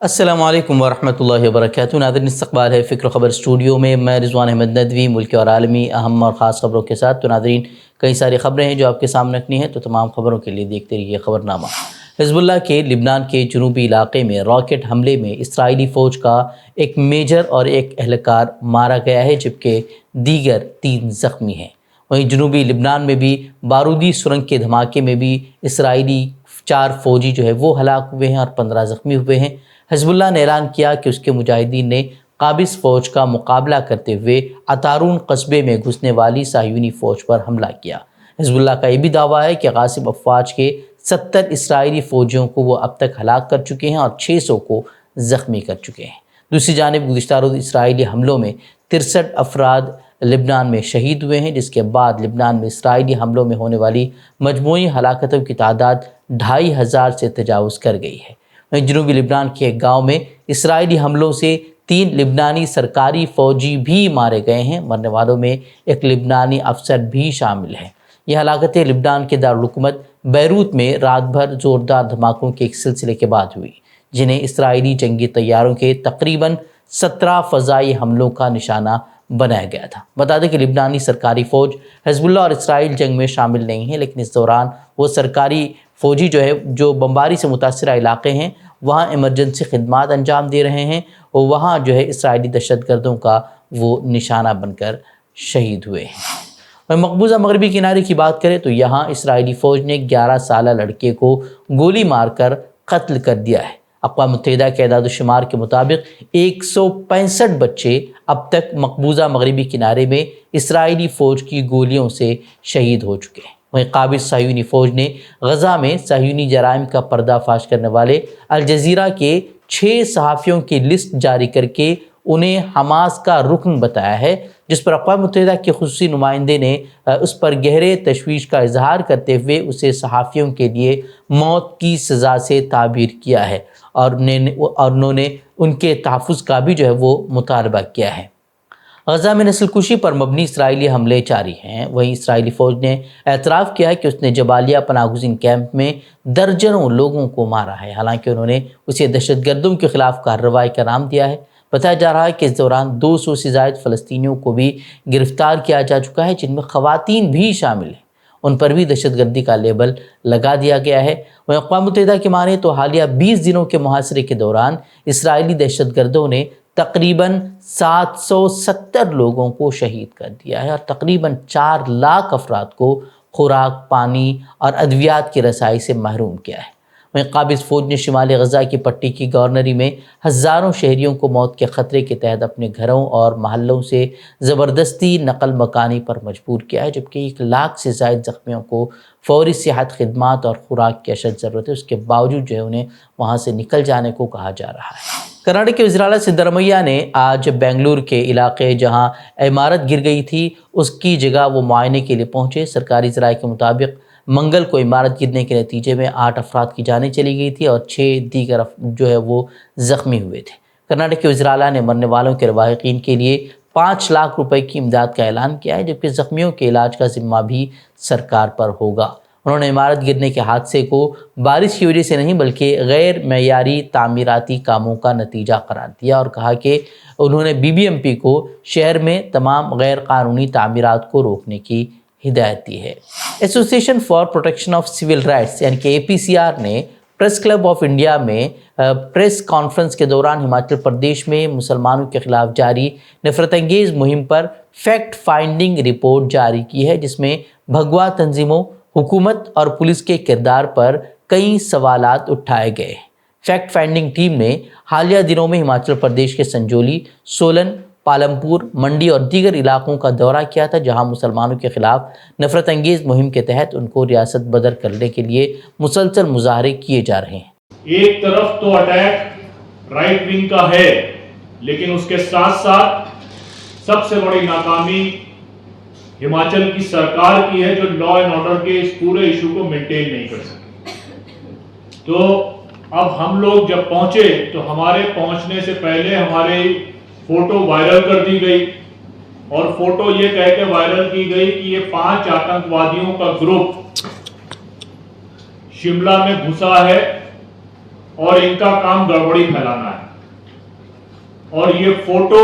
السلام علیکم ورحمۃ اللہ وبرکاتہ. ناظرین، استقبال ہے فکر و خبر اسٹوڈیو میں. میں رضوان احمد ندوی ملکی اور عالمی اہم اور خاص خبروں کے ساتھ. تو ناظرین، کئی ساری خبریں ہیں جو آپ کے سامنے رکھنی ہیں، تو تمام خبروں کے لیے دیکھتے رہیے خبر نامہ. حزب اللہ کے لبنان کے جنوبی علاقے میں راکٹ حملے میں اسرائیلی فوج کا ایک میجر اور ایک اہلکار مارا گیا ہے، جبکہ دیگر 3 زخمی ہیں. وہیں جنوبی لبنان میں بھی بارودی سرنگ کے دھماکے میں بھی اسرائیلی 4 فوجی جو ہے وہ ہلاک ہوئے ہیں اور 15 زخمی ہوئے ہیں. حزب اللہ نے اعلان کیا کہ اس کے مجاہدین نے قابض فوج کا مقابلہ کرتے ہوئے عطارون قصبے میں گھسنے والی صہیونی فوج پر حملہ کیا. حزب اللہ کا یہ بھی دعویٰ ہے کہ غاصب افواج کے 70 اسرائیلی فوجیوں کو وہ اب تک ہلاک کر چکے ہیں اور 600 کو زخمی کر چکے ہیں. دوسری جانب گزشتہ روز اسرائیلی حملوں میں 63 افراد لبنان میں شہید ہوئے ہیں، جس کے بعد لبنان میں اسرائیلی حملوں میں ہونے والی مجموعی ہلاکتوں کی تعداد 2500 سے تجاوز کر گئی ہے. جنوبی لبنان کے ایک گاؤں میں اسرائیلی حملوں سے 3 لبنانی سرکاری فوجی بھی مارے گئے ہیں. مرنے والوں میں ایک لبنانی افسر بھی شامل ہیں. یہ ہلاکتیں لبنان کے دارالحکومت بیروت میں رات بھر زوردار دھماکوں کے ایک سلسلے کے بعد ہوئی، جنہیں اسرائیلی جنگی طیاروں کے تقریباً 17 فضائی حملوں کا نشانہ بنایا گیا تھا. بتا دیں کہ لبنانی سرکاری فوج حزب اللہ اور اسرائیل جنگ میں شامل نہیں ہے، لیکن اس دوران وہ سرکاری فوجی جو بمباری سے متاثرہ علاقے ہیں وہاں ایمرجنسی خدمات انجام دے رہے ہیں، اور وہاں جو ہے اسرائیلی دہشت گردوں کا وہ نشانہ بن کر شہید ہوئے ہیں. اور مقبوضہ مغربی کنارے کی بات کریں تو یہاں اسرائیلی فوج نے 11 سالہ لڑکے کو گولی مار کر قتل کر دیا ہے. اقوام متحدہ کے اعداد و شمار کے مطابق 165 بچے اب تک مقبوضہ مغربی کنارے میں اسرائیلی فوج کی گولیوں سے شہید ہو چکے ہیں. وہیں قابض صہیونی فوج نے غزہ میں صہیونی جرائم کا پردہ فاش کرنے والے الجزیرہ کے 6 صحافیوں کی لسٹ جاری کر کے انہیں حماس کا رکن بتایا ہے، جس پر اقوام متحدہ کے خصوصی نمائندے نے اس پر گہرے تشویش کا اظہار کرتے ہوئے اسے صحافیوں کے لیے موت کی سزا سے تعبیر کیا ہے، اور انہوں نے ان کے تحفظ کا بھی جو ہے وہ مطالبہ کیا ہے. غزہ میں نسل کشی پر مبنی اسرائیلی حملے جاری ہیں. وہیں اسرائیلی فوج نے اعتراف کیا ہے کہ اس نے جبالیہ پناہ گزین کیمپ میں درجنوں لوگوں کو مارا ہے، حالانکہ انہوں نے اسے دہشت گردوں کے خلاف کارروائی کا نام دیا ہے. بتایا جا رہا ہے کہ اس دوران 200 سے زائد فلسطینیوں کو بھی گرفتار کیا جا چکا ہے، جن میں خواتین بھی شامل ہیں. ان پر بھی دہشت گردی کا لیبل لگا دیا گیا ہے. وہیں اقوام متحدہ کی مانیں تو حالیہ 20 دنوں کے محاصرے کے دوران اسرائیلی دہشت گردوں نے تقریباً 770 لوگوں کو شہید کر دیا ہے اور تقریباً 4 لاکھ افراد کو خوراک، پانی اور ادویات کی رسائی سے محروم کیا ہے. وہیں قابض فوج نے شمالی غزہ کی پٹی کی گورنری میں ہزاروں شہریوں کو موت کے خطرے کے تحت اپنے گھروں اور محلوں سے زبردستی نقل مکانی پر مجبور کیا ہے، جبکہ 1 لاکھ سے زائد زخمیوں کو فوری صحت خدمات اور خوراک کی اشد ضرورت ہے. اس کے باوجود جو ہے انہیں وہاں سے نکل جانے کو کہا جا رہا ہے. کرناٹک کے وزیر اعلیٰ سدھرمیا نے آج بنگلور کے علاقے جہاں عمارت گر گئی تھی اس کی جگہ وہ معائنے کے لیے پہنچے. سرکاری ذرائع کے مطابق منگل کو عمارت گرنے کے نتیجے میں 8 افراد کی جانیں چلی گئی تھی اور 6 دیگر جو ہے وہ زخمی ہوئے تھے. کرناٹک کے وزیر اعلیٰ نے مرنے والوں کے لواحقین کے لیے 5 لاکھ روپے کی امداد کا اعلان کیا ہے، جبکہ زخمیوں کے علاج کا ذمہ بھی سرکار پر ہوگا. انہوں نے عمارت گرنے کے حادثے کو بارش کی وجہ سے نہیں بلکہ غیر معیاری تعمیراتی کاموں کا نتیجہ قرار دیا اور کہا کہ انہوں نے BBMP کو شہر میں تمام غیر قانونی تعمیرات کو روکنے کی ہدایت دی ہے. ایسوسی ایشن for protection of civil rights یعنی کہ APCR نے پریس کلب آف انڈیا میں پریس کانفرنس کے دوران ہماچل پردیش میں مسلمانوں کے خلاف جاری نفرت انگیز مہم پر فیکٹ فائنڈنگ رپورٹ جاری کی ہے، جس میں بھگوا تنظیموں، حکومت اور پولیس کے کردار پر کئی سوالات اٹھائے گئے. فیکٹ فائنڈنگ ٹیم نے حالیہ دنوں میں ہماچل پردیش کے سنجولی، سولن، پالمپور، منڈی اور دیگر علاقوں کا دورہ کیا تھا، جہاں مسلمانوں کے خلاف نفرت انگیز مہم کے تحت ان کو ریاست بدر کرنے کے لیے مسلسل مظاہرے کیے جا رہے ہیں. ایک طرف تو اٹیک رائٹ ونگ کا ہے، لیکن اس کے ساتھ ساتھ سب سے بڑی ناکامی ہماچل کی سرکار کی ہے، جو لا اینڈ آرڈر کے اس پورے ایشو کو مینٹین نہیں کر سکی. تو اب ہم لوگ جب پہنچے تو ہمارے پہنچنے سے پہلے ہماری فوٹو وائرل کر دی گئی، اور فوٹو یہ کہہ کے وائرل کی گئی کہ یہ 5 آتنکوادیوں کا گروپ شملہ میں گھسا ہے और इनका काम गड़बड़ी फैलाना है। और ये फोटो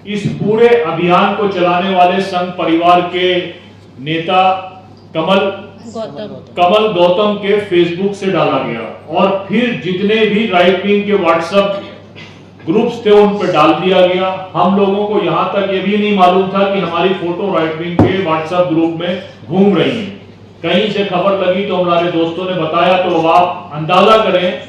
इस पूरे अभियान को चलाने वाले संघ परिवार के नेता कमल गौतम के फेसबुक से डाला गया और फिर जितने भी राइट विंग के व्हाट्सएप ग्रुप्स थे उन पर डाल दिया गया। हम लोगों को यहां तक ये भी नहीं मालूम था कि हमारी फोटो राइट विंग के व्हाट्सएप ग्रुप में घूम रही है। कहीं से खबर लगी तो हमारे दोस्तों ने बताया, तो आप अंदाजा करें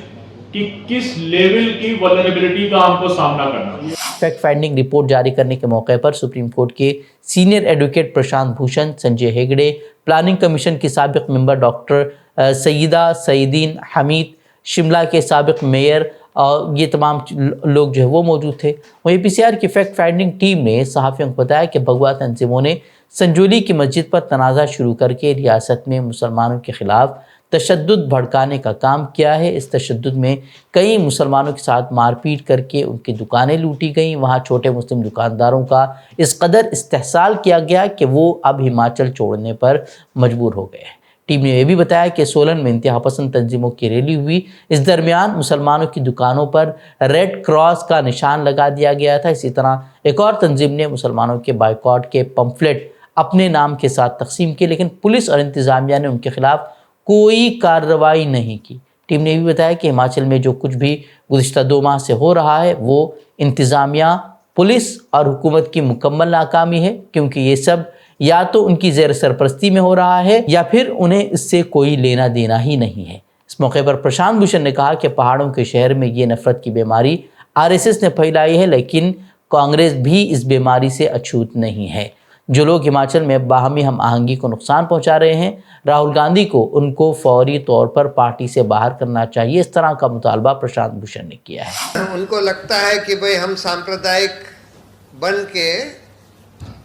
कि किस लेवल की वल्नरेबिलिटी का हमको सामना करना है। फैक्ट फाइंडिंग रिपोर्ट जारी करने के मौके पर सुप्रीम कोर्ट के senior advocate Prashant Bhushan, Sanjay Hegde, planning commission की साबिक मेंबर डॉक्टर सईदा सईदीन हमीद, शिमला के साबिक मेयर और ये तमाम लोग जो है वो मौजूद थे। वहीं पीसीआर की फैक्ट फाइंडिंग टीम ने सहाफ़ियों को बताया कि भगवा तंजीमों ने संजौली की मस्जिद पर तनाज़ा शुरू करके रियासत में मुसलमानों के खिलाफ तशद्दुद भड़काने का काम किया है। इस तशद्दुद में कई मुसलमानों के साथ मारपीट करके उनकी दुकानें लूटी गईं। वहाँ छोटे मुस्लिम दुकानदारों का इस कदर इस्तेहसाल किया गया कि वो अब हिमाचल छोड़ने पर मजबूर हो गए। टीम ने यह भी बताया कि सोलन में इंतहा पसंद तंजीमों की रैली हुई। इस दरमियान मुसलमानों की दुकानों पर रेड क्रॉस का निशान लगा दिया गया था। इसी तरह एक और तंजीम ने मुसलमानों के बाइकआउट के पम्फलेट अपने नाम के साथ तकसीम किए, लेकिन पुलिस और इंतज़ामिया ने उनके खिलाफ कोई कार्रवाई नहीं की। टीम ने भी बताया कि हिमाचल में जो कुछ भी गुज़िश्ता 2 माह से हो रहा है वो इंतज़ामिया, पुलिस और हुकूमत की मुकम्मल नाकामी है, क्योंकि ये सब या तो उनकी ज़ेर सरपरस्ती में हो रहा है या फिर उन्हें इससे कोई लेना देना ही नहीं है। इस मौके पर प्रशांत भूषण ने कहा कि पहाड़ों के शहर में ये नफरत की बीमारी आरएसएस ने फैलाई है, लेकिन कांग्रेस भी इस बीमारी से अछूत नहीं है। जो लोग हिमाचल में बाहमी हम आहंगी को नुकसान पहुंचा रहे हैं, राहुल गांधी को उनको फौरी तौर पर पार्टी से बाहर करना चाहिए। इस तरह का मुतालबा प्रशांत भूषण ने किया है। उनको लगता है कि भाई हम सांप्रदायिक बन के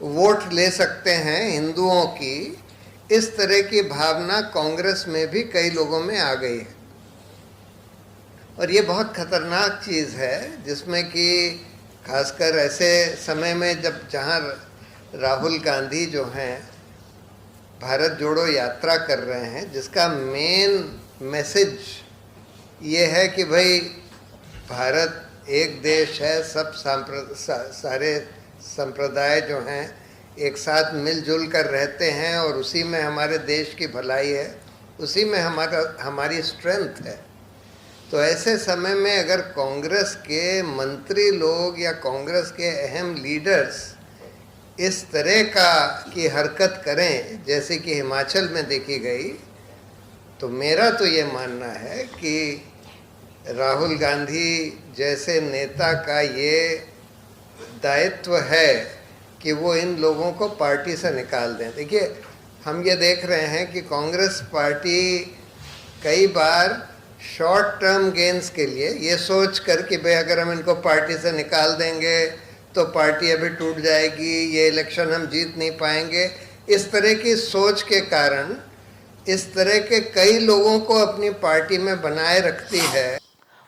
वोट ले सकते हैं हिंदुओं की, इस तरह की भावना कांग्रेस में भी कई लोगों में आ गई है और ये बहुत खतरनाक चीज़ है, जिसमें कि खासकर ऐसे समय में जहाँ राहुल गांधी जो हैं भारत जोड़ो यात्रा कर रहे हैं, जिसका मेन मैसेज ये है कि भाई भारत एक देश है, सब सारे संप्रदाय जो हैं एक साथ मिलजुल कर रहते हैं और उसी में हमारे देश की भलाई है, उसी में हमारी स्ट्रेंथ है। तो ऐसे समय में अगर कांग्रेस के मंत्री लोग या कांग्रेस के अहम लीडर्स इस तरह की हरकत करें जैसे कि हिमाचल में देखी गई, तो मेरा तो ये मानना है कि राहुल गांधी जैसे नेता का ये दायित्व है कि वो इन लोगों को पार्टी से निकाल दें। देखिए, हम ये देख रहे हैं कि कांग्रेस पार्टी कई बार शॉर्ट टर्म गेन्स के लिए ये सोच कर कि भाई अगर हम इनको पार्टी से निकाल देंगे तो पार्टी अभी टूट जाएगी, ये इलेक्शन हम जीत नहीं पाएंगे, इस तरह की सोच के कारण इस तरह के कई लोगों को अपनी पार्टी में बनाए रखती है।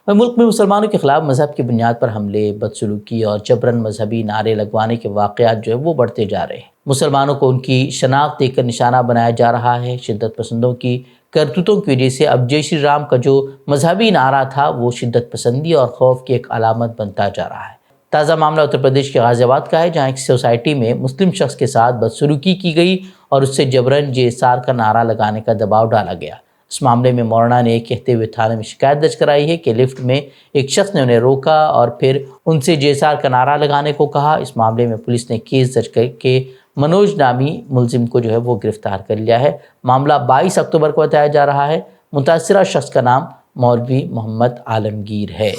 मुल्क में मुसलमानों के खिलाफ मजहब की बुनियाद पर हमले, बदसलूकी और जबरन मजहबी नारे लगवाने के वाक़यात जो है वो बढ़ते जा रहे हैं। मुसलमानों को उनकी शनाख्त देकर निशाना बनाया जा रहा है। शिद्दत पसंदों की करतूतों की वजह से अब जय श्री राम का जो मजहबी नारा था वो शिद्दत पसंदी और खौफ की एक अलामत बनता जा रहा है। ताज़ा मामला उत्तर प्रदेश के गाज़ियाबाद का है, जहाँ एक सोसाइटी में मुस्लिम शख्स के साथ बदसलूकी की गई और उससे जबरन JSR का नारा लगाने का दबाव डाला गया। इस मामले में मौलाना ने कहते हुए थाने में शिकायत दर्ज कराई है कि लिफ्ट में एक शख्स ने उन्हें रोका और फिर उनसे JSR का नारा लगाने को कहा। इस मामले में पुलिस ने केस दर्ज करके मनोज नामी मुलजिम को जो है वो गिरफ्तार कर लिया है। मामला 22 अक्टूबर को बताया जा रहा है। मुतासिरा शख्स का नाम मौलवी मोहम्मद आलमगीर है।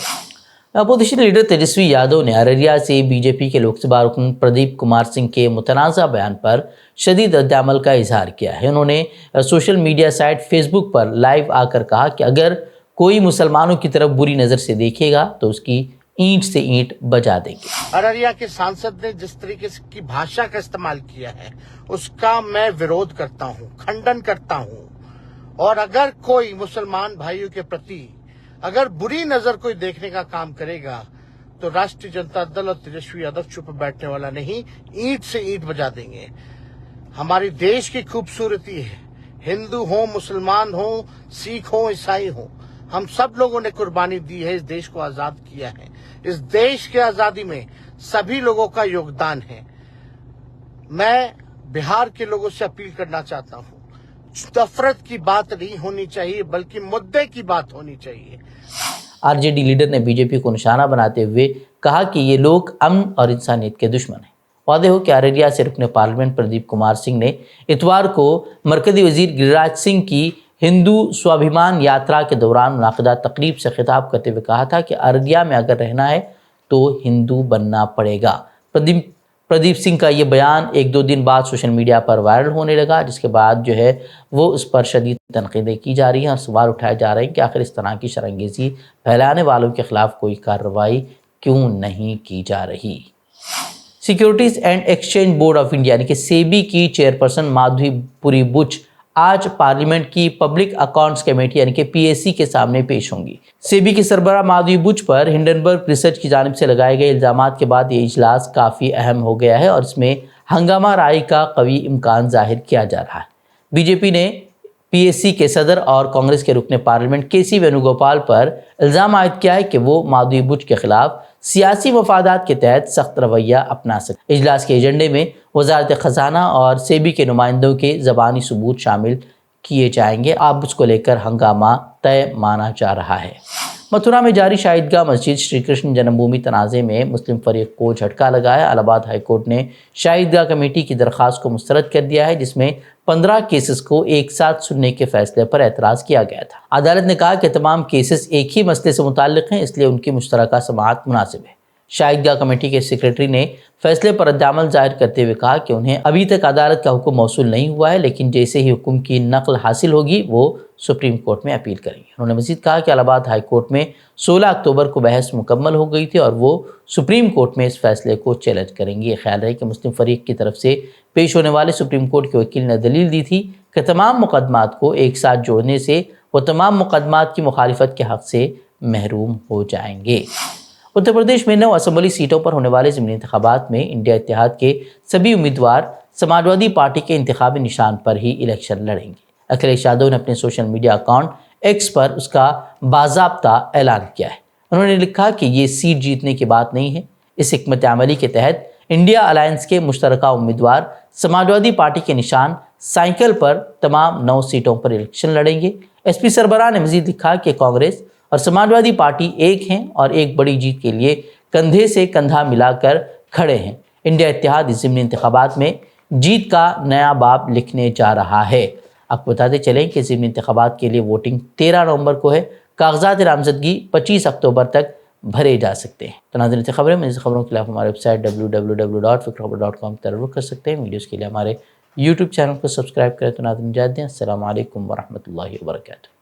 अपोजिशन लीडर तेजस्वी यादव ने अररिया से बीजेपी के लोकसभा रुकन प्रदीप कुमार सिंह के मुतनाज़ा बयान पर शदीद रद्द-ए-अमल का इजहार किया है। उन्होंने सोशल मीडिया साइट फेसबुक पर लाइव आकर कहा कि अगर कोई मुसलमानों की तरफ बुरी नज़र से देखेगा तो उसकी ईंट से ईंट बजा देंगे। अररिया के सांसद ने जिस तरीके की भाषा का इस्तेमाल किया है उसका मैं विरोध करता हूँ, खंडन करता हूँ। और अगर कोई मुसलमान भाइयों के प्रति अगर बुरी नजर कोई देखने का काम करेगा तो राष्ट्रीय जनता दल और तेजस्वी यादव चुप बैठने वाला नहीं, ईंट से ईंट बजा देंगे। हमारी देश की खूबसूरती है, हिंदू हो, मुसलमान हो, सिख हो, ईसाई हो, हम सब लोगों ने कुर्बानी दी है, इस देश को आजाद किया है। इस देश के आजादी में सभी लोगों का योगदान है। मैं बिहार के लोगों से अपील करना चाहता हूँ, नफरत की बात नहीं होनी चाहिए, बल्कि मुद्दे की बात होनी चाहिए। आरजेडी लीडर ने बीजेपी को निशाना बनाते हुए कहा कि ये लोग अमन और इंसानियत के दुश्मन हैं। वादे हो कि अररिया से रुकने पार्लियामेंट प्रदीप कुमार सिंह ने इतवार को मरकजी वजीर गिरिराज सिंह की हिंदू स्वाभिमान यात्रा के दौरान मुनाकिदा तकरीब से खिताब करते हुए कहा था कि अररिया में अगर रहना है तो हिंदू बनना पड़ेगा। प्रदीप सिंह का ये बयान एक दो दिन बाद सोशल मीडिया पर वायरल होने लगा, जिसके बाद जो है वो उस पर शदीद तनकीदें की जा रही हैं और सवाल उठाए जा रहे हैं कि आखिर इस तरह की शरंगेज़ी फैलाने वालों के खिलाफ कोई कार्रवाई क्यों नहीं की जा रही। Securities and exchange board of India यानी कि सेबी की चेयरपर्सन माधवीपुरी बुच आज पार्लियामेंट की पब्लिक अकाउंट्स कमेटी यानी कि पीएसी के सामने पेश होंगी। सेबी के सरबराह माधवी बुच पर हिंडनबर्ग रिसर्च की जानिब से लगाए गए इल्ज़ामात के बाद ये इजलास काफ़ी अहम हो गया है और इसमें हंगामा राय का कवी इम्कान जाहिर किया जा रहा है। बीजेपी ने पीएसी के सदर और कांग्रेस के रुकने पार्लियामेंट केसी वेणुगोपाल पर इल्ज़ाम आयद किया है कि वो माधवी बुच के खिलाफ सियासी मफादात के तहत सख्त रवैया अपना सकते। इजलास के एजेंडे में वजारत ख़जाना और सेबी के नुमाइंदों के ज़बानी सबूत शामिल किए जाएंगे। अब उसको लेकर हंगामा तय माना जा रहा है। मथुरा में जारी शाहिदगाह मस्जिद श्री कृष्ण जन्मभूमि तनाज़े में मुस्लिम फरीक को झटका लगा है। इलाहाबाद हाई कोर्ट ने शाहिदगाह कमेटी की दरख्वास्त को मुस्तरद कर दिया है, जिसमें 15 केसेस को एक साथ सुनने के फैसले पर एतराज़ किया गया था। अदालत ने कहा कि तमाम केसेस एक ही मसले से मुताल्लिक़ हैं, इसलिए उनकी मुश्तरका समाअत मुनासिब है। शाहिदगाह कमेटी के सेक्रेटरी ने फैसले पर रद्द-ए-अमल जाहिर करते हुए कहा कि उन्हें अभी तक अदालत का हुक्म मौसूल नहीं हुआ है, लेकिन जैसे ही हुक्म की नकल हासिल होगी वो सुप्रीम कोर्ट में अपील करेंगे। उन्होंने मज़ीद कहा कि इलाहाबाद हाई कोर्ट में 16 अक्टूबर को बहस मुकम्मल हो गई थी और वो सुप्रीम कोर्ट में इस फैसले को चैलेंज करेंगी। ये ख्याल है कि मुस्लिम फरीक की तरफ से पेश होने वाले सुप्रीम कोर्ट के वकील ने दलील दी थी कि तमाम मुकदमात को एक साथ जोड़ने से वो तमाम मुकदमात की मुखालिफत के हक़ से महरूम हो जाएंगे। उत्तर प्रदेश में 9 असम्बली सीटों पर होने वाले ज़िमनी इंतखाबात में इंडिया इत्तेहाद के सभी उम्मीदवार समाजवादी पार्टी के इंतखाबी निशान पर ही इलेक्शन लड़ेंगे। अखिलेश यादव ने अपने सोशल मीडिया अकाउंट एक्स पर उसका बाज़ाब्ता ऐलान किया है। उन्होंने लिखा कि ये सीट जीतने की बात नहीं है। इस हिकमत अमली के तहत इंडिया अलायंस के मुश्तरका उम्मीदवार समाजवादी पार्टी के निशान साइकिल पर तमाम 9 सीटों पर इलेक्शन लड़ेंगे। एसपी सरबराह ने मज़ीद लिखा कि कांग्रेस और समाजवादी पार्टी एक हैं और एक बड़ी जीत के लिए कंधे से कंधा मिलाकर खड़े हैं। इंडिया इत्तेहाद इस ज़िमनी इंतखाबात में जीत का नया बाब लिखने जा रहा है। आपको बताते चलें कि ज़िमनी इंतखाबात के लिए वोटिंग 13 नवंबर को है। कागजात नामजदगी 25 अक्टूबर तक भरे जा सकते हैं। तो नाज़रीन, खबरें मज़ीद खबरों के लिए आप हमारे वेबसाइट www.fikrkhabar.com पर रुख कर सकते हैं। वीडियोज़ के लिए हमारे यूट्यूब चैनल को सब्सक्राइब करें। तो नाज़रीन, इजाज़त दें। अस्सलामु अलैकुम वरहमतुल्लाहि वबरकातुहू।